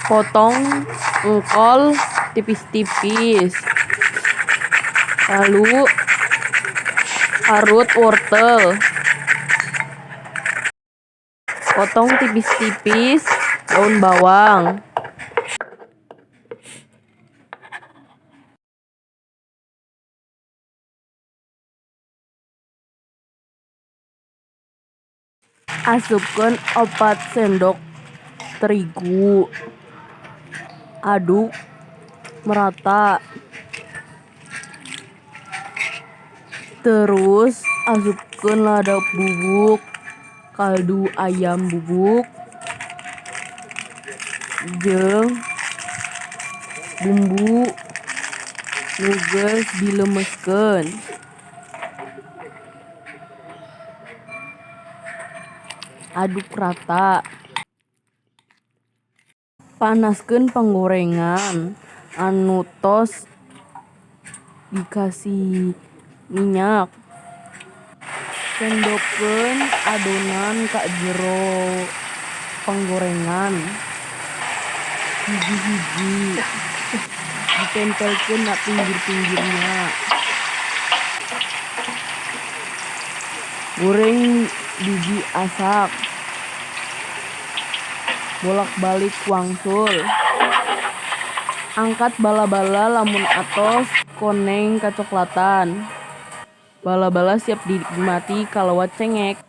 Potong engkol tipis-tipis. Lalu parut wortel. Potong tipis-tipis daun bawang. Asupkan 4 sendok terigu. Aduk merata. Terus asupkan lada bubuk, kaldu ayam bubuk, jeung bumbu nu geus dilemeskeun. Aduk rata. Panaskeun panggorengan anu tos dikasih minyak. Sendokkeun adonan ka jero panggorengan hiji-hiji. Ditempelkeun na pinggir-pinggirnya. Goreng biji asak. Bolak-balik wangsul. Angkat bala-bala lamun atos koneng kacoklatan. Bala-bala siap dinikmati kalawat cengek.